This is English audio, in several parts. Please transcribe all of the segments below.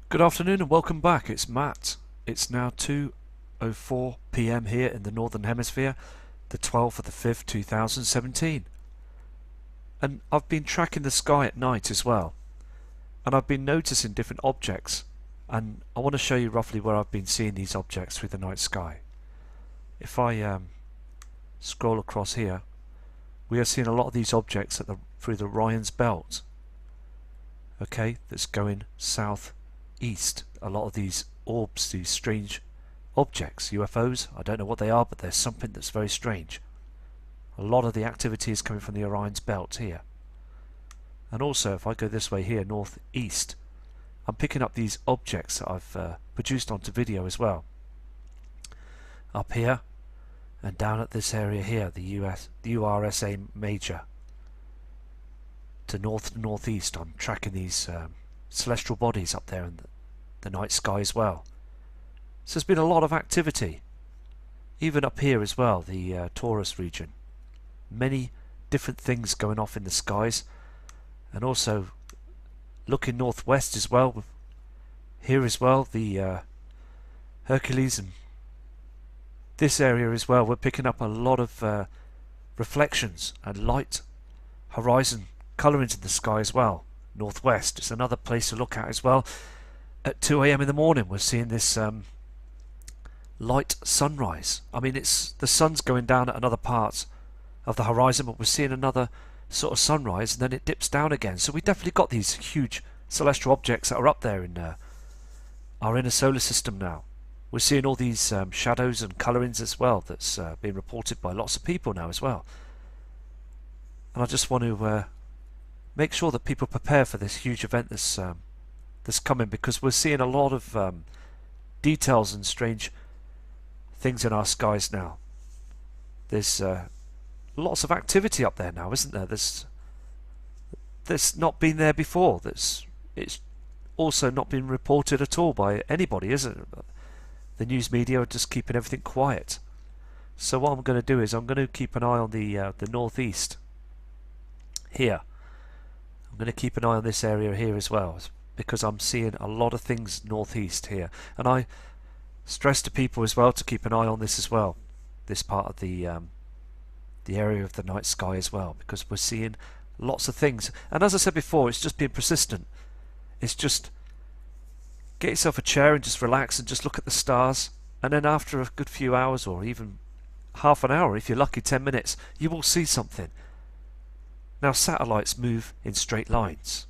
Good afternoon and welcome back. It's Matt. It's now 2:04 p.m. here in the Northern Hemisphere, the 12th of the 5th, 2017. And I've been tracking the sky at night as well. And I've been noticing different objects. And I want to show you roughly where I've been seeing these objects through the night sky. If I scroll across here, we are seeing a lot of these objects through the Orion's belt. Okay, that's going south east. A lot of these orbs, these strange objects, UFOs, I don't know what they are, but there's something that's very strange. A lot of the activity is coming from the Orion's belt here. And also, if I go this way here, northeast, I'm picking up these objects that I've produced onto video as well. Up here, and down at this area here, the URSA Major. To north and northeast, I'm tracking these celestial bodies up there in the night sky as well. So there's been a lot of activity, even up here as well, the Taurus region. Many different things going off in the skies, and also looking northwest as well. Here as well, the Hercules and this area as well. We're picking up a lot of reflections and light horizon colourings in the sky as well. Northwest is another place to look at as well. At 2 a.m. in the morning, we're seeing this light sunrise. I mean, it's the sun's going down at another part of the horizon, but we're seeing another sort of sunrise, and then it dips down again. So we definitely got these huge celestial objects that are up there in our inner solar system now. We're seeing all these shadows and colourings as well. That's being reported by lots of people now as well. And I just want to make sure that people prepare for this huge event that's coming, because we're seeing a lot of details and strange things in our skies now. There's lots of activity up there now, isn't there? There's not been there before. It's also not been reported at all by anybody, is it? The news media are just keeping everything quiet. So what I'm going to do is I'm going to keep an eye on the northeast here. I'm going to keep an eye on this area here as well, because I'm seeing a lot of things northeast here. And I stress to people as well to keep an eye on this as well, this part of the area of the night sky as well, because we're seeing lots of things. And as I said before, it's just being persistent. It's just get yourself a chair and just relax and just look at the stars, and then after a good few hours, or even half an hour if you're lucky, 10 minutes, you will see something. Now, satellites move in straight lines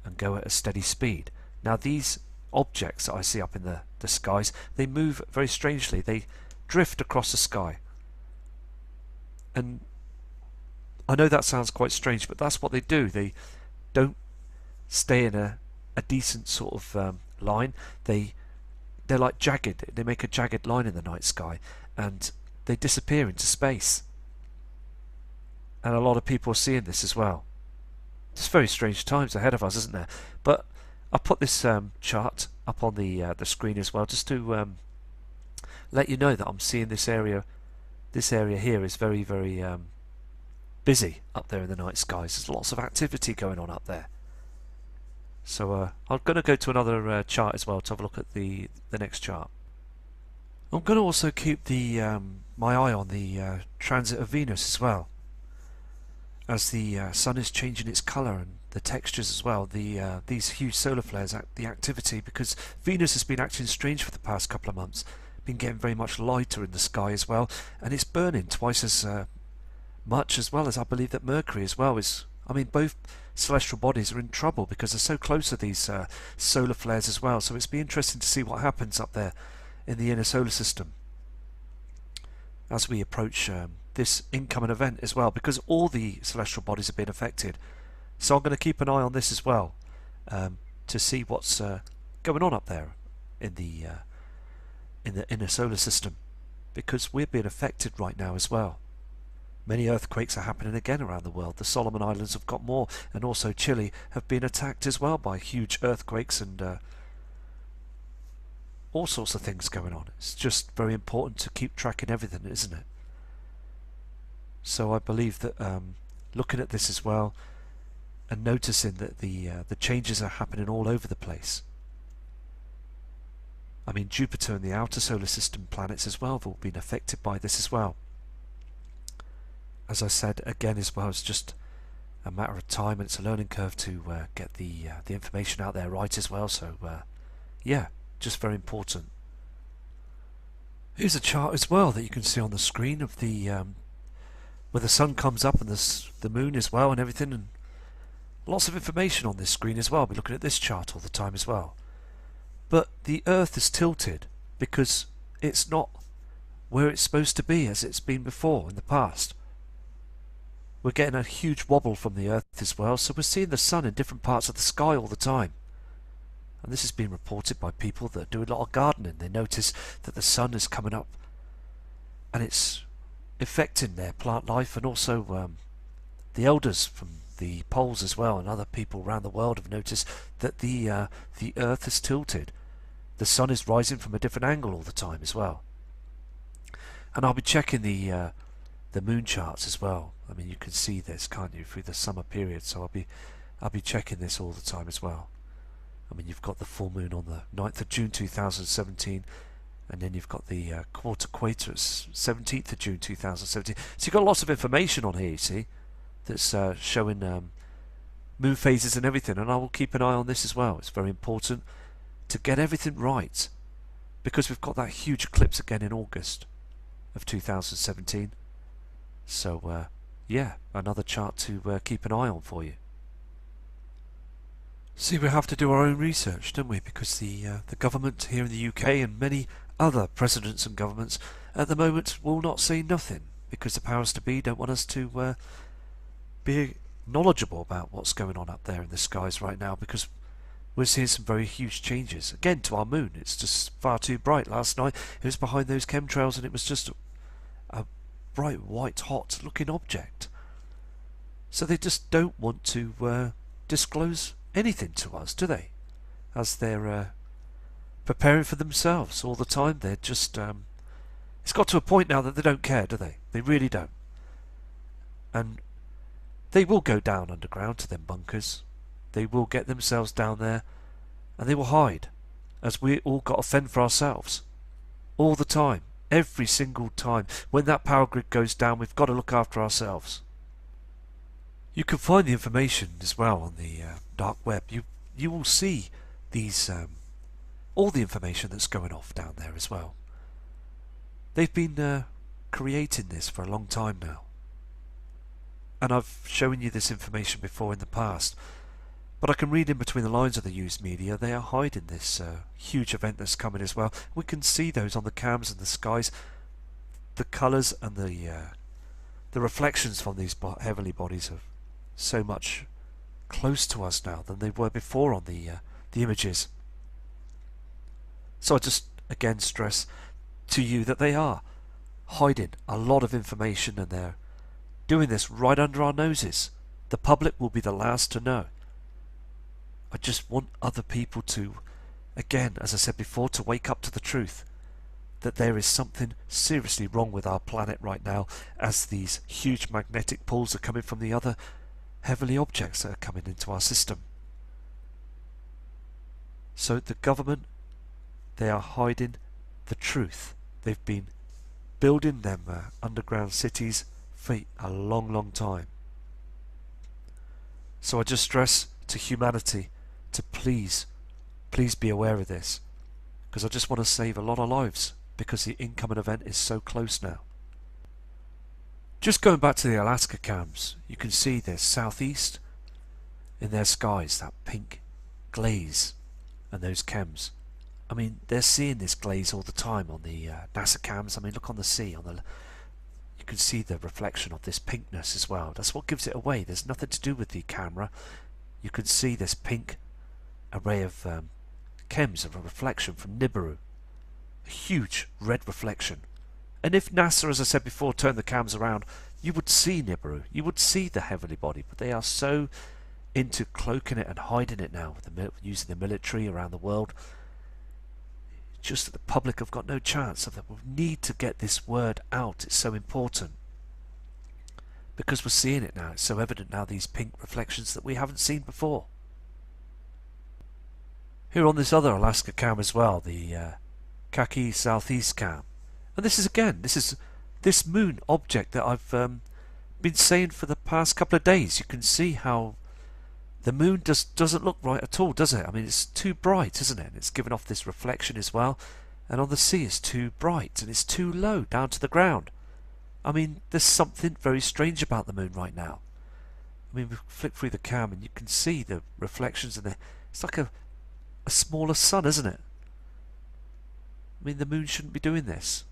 and go at a steady speed. Now, these objects that I see up in the skies, they move very strangely. They drift across the sky. And I know that sounds quite strange, but that's what they do. They don't stay in a decent sort of line. They're like jagged. They make a jagged line in the night sky, and they disappear into space. And a lot of people are seeing this as well. It's very strange times ahead of us, isn't there? But I put this chart up on the screen as well, just to let you know that I'm seeing this area. This area here is very, very busy up there in the night skies. There's lots of activity going on up there. So I'm going to go to another chart as well to have a look at the next chart. I'm going to also keep my eye on the transit of Venus as well, as the sun is changing its colour and the textures as well. These huge solar flares, the activity, because Venus has been acting strange for the past couple of months, been getting very much lighter in the sky as well, and it's burning twice as much as well as I believe that Mercury as well is. I mean, both celestial bodies are in trouble because they're so close to these solar flares as well. So it's be interesting to see what happens up there in the inner solar system as we approach this incoming event as well, because all the celestial bodies have been affected. So I'm going to keep an eye on this as well, to see what's going on up there in the inner solar system, because we're being affected right now as well. Many earthquakes are happening again around the world. The Solomon Islands have got more, and also Chile have been attacked as well by huge earthquakes and all sorts of things going on. It's just very important to keep tracking everything, isn't it? So I believe that looking at this as well and noticing that the changes are happening all over the place. I mean, Jupiter and the outer solar system planets as well have all been affected by this as well. As I said again as well, it's just a matter of time, and it's a learning curve to get the information out there right as well. So yeah, just very important. Here's a chart as well that you can see on the screen of the where the sun comes up and the moon as well and everything, and lots of information on this screen as well. I'll be looking at this chart all the time as well. But the Earth is tilted because it's not where it's supposed to be as it's been before in the past. We're getting a huge wobble from the Earth as well, so we're seeing the sun in different parts of the sky all the time. And this has been reported by people that do a lot of gardening. They notice that the sun is coming up and it's affecting their plant life, and also the elders from the poles as well and other people around the world have noticed that the Earth is tilted. The sun is rising from a different angle all the time as well. And I'll be checking the moon charts as well. I mean, you can see this, can't you, through the summer period, so I'll be checking this all the time as well. I mean, you've got the full moon on the 9th of June 2017, and then you've got the quarter quater 17th of June 2017. So you've got lots of information on here, you see, that's showing moon phases and everything, and I will keep an eye on this as well. It's very important to get everything right, because we've got that huge eclipse again in August of 2017. So yeah, another chart to keep an eye on for you. See, we have to do our own research, don't we? Because the government here in the UK and many other presidents and governments at the moment will not say nothing, because the powers to be don't want us to be knowledgeable about what's going on up there in the skies right now, because we're seeing some very huge changes again to our moon. It's just far too bright. Last night it was behind those chemtrails and it was just a bright white hot looking object. So they just don't want to disclose anything to us, do they? As they're preparing for themselves all the time. They're just it's got to a point now that they don't care, do they? They really don't. And they will go down underground to them bunkers. They will get themselves down there and they will hide, as we all got to fend for ourselves all the time. Every single time when that power grid goes down, we've got to look after ourselves. You can find the information as well on the dark web. You will see these all the information that's going off down there as well. They've been creating this for a long time now, and I've shown you this information before in the past, but I can read in between the lines of the news media. They are hiding this huge event that's coming as well. We can see those on the cams and the skies, the colours and the reflections from these heavenly bodies are so much close to us now than they were before on the images. So I just again stress to you that they are hiding a lot of information, and they're doing this right under our noses. The public will be the last to know. I just want other people to, again, as I said before, to wake up to the truth that there is something seriously wrong with our planet right now, as these huge magnetic pulls are coming from the other heavenly objects that are coming into our system. So the government, they are hiding the truth. They've been building them underground cities for a long time. So I just stress to humanity to please be aware of this, because I just want to save a lot of lives, because the incoming event is so close now. Just going back to the Alaska cams, you can see this southeast in their skies, that pink glaze and those chems. I mean, they're seeing this glaze all the time on the NASA cams. I mean, look on the sea, you can see the reflection of this pinkness as well. That's what gives it away. There's nothing to do with the camera. You can see this pink array of chems of a reflection from Nibiru. A huge red reflection. And if NASA, as I said before, turned the cams around, you would see Nibiru. You would see the heavenly body. But they are so into cloaking it and hiding it now, with using the military around the world. Just that the public have got no chance of that. We need to get this word out. It's so important, because we're seeing it now. It's so evident now, these pink reflections that we haven't seen before. Here on this other Alaska cam as well, the khaki southeast cam. And this is again, this is this moon object that I've been saying for the past couple of days. You can see how the moon doesn't look right at all, does it? I mean, it's too bright, isn't it? And it's giving off this reflection as well. And on the sea it's too bright and it's too low down to the ground. I mean, there's something very strange about the moon right now. I mean, we flick through the cam and you can see the reflections in there. It's like a smaller sun, isn't it? I mean, the moon shouldn't be doing this.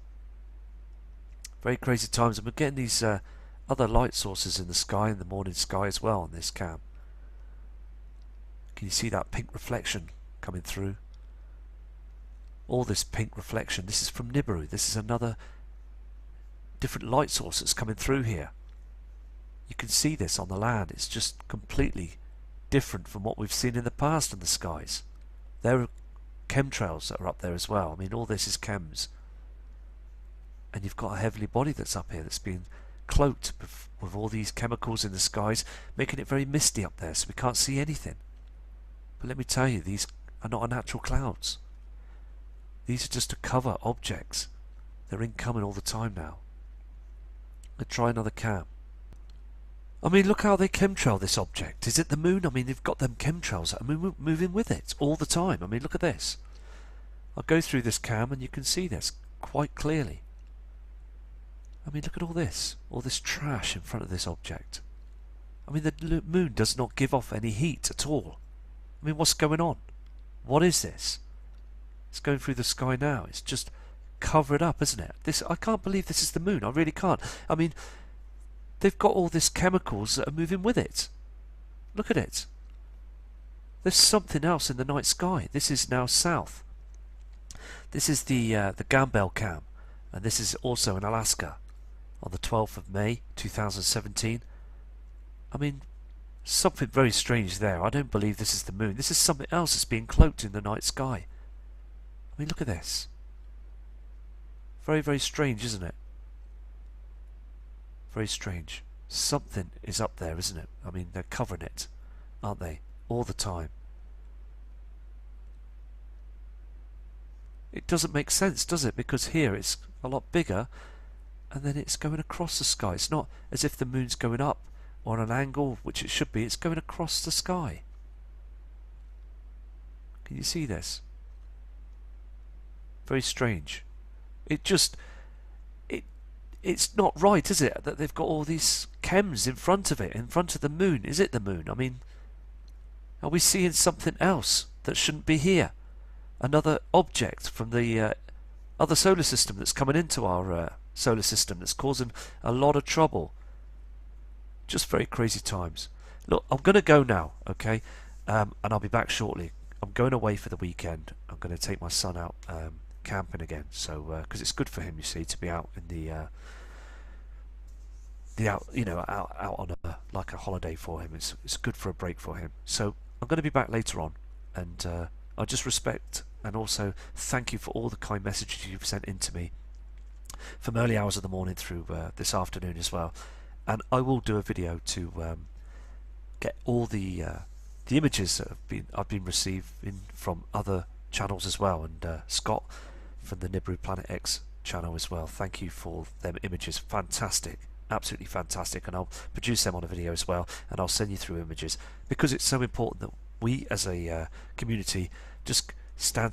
Very crazy times, and we're getting these other light sources in the sky, in the morning sky as well on this cam. Can you see that pink reflection coming through? All this pink reflection. This is from Nibiru. This is another different light source that's coming through here. You can see this on the land. It's just completely different from what we've seen in the past in the skies. There are chemtrails that are up there as well. I mean, all this is chems. And you've got a heavenly body that's up here that's been cloaked with all these chemicals in the skies, making it very misty up there, so we can't see anything. But let me tell you, these are not natural clouds. These are just to cover objects. They're incoming all the time now. Let's try another cam. I mean, look how they chemtrail this object. Is it the moon? I mean, they've got them chemtrails that are moving with it all the time. I mean, look at this. I'll go through this cam and you can see this quite clearly. I mean, look at all this trash in front of this object. I mean, the moon does not give off any heat at all. I mean, what's going on? What is this? It's going through the sky now. It's just covered up, isn't it? I can't believe this is the moon. I really can't. I mean, they've got all these chemicals that are moving with it. Look at it. There's something else in the night sky. This is now south. This is the Gambel cam, and this is also in Alaska on the 12th of May 2017. I mean, something very strange there. I don't believe this is the moon. This is something else that's being cloaked in the night sky. I mean, look at this. Very, very strange, isn't it? Very strange. Something is up there, isn't it? I mean, they're covering it, aren't they? All the time. It doesn't make sense, does it? Because here it's a lot bigger and then it's going across the sky. It's not as if the moon's going up or on an angle, which it should be. It's going across the sky. Can you see this? Very strange. It's not right, is it, that they've got all these chems in front of it, in front of the moon. Is it the moon? I mean, are we seeing something else that shouldn't be here? Another object from the other solar system that's coming into our solar system that's causing a lot of trouble. Just very crazy times. Look, I'm going to go now, okay? And I'll be back shortly. I'm going away for the weekend. I'm going to take my son out camping again, so because it's good for him, you see, to be out in the out, you know, out on like a holiday for him. It's good for a break for him. So I'm going to be back later on, and I just respect and also thank you for all the kind messages you've sent in to me from early hours of the morning through this afternoon as well. And I will do a video to get all the images that I've been receiving from other channels as well, and Scott from the Nibiru Planet X channel as well. Thank you for them images. Fantastic, absolutely fantastic. And I'll produce them on a video as well, and I'll send you through images, because it's so important that we as a community just stand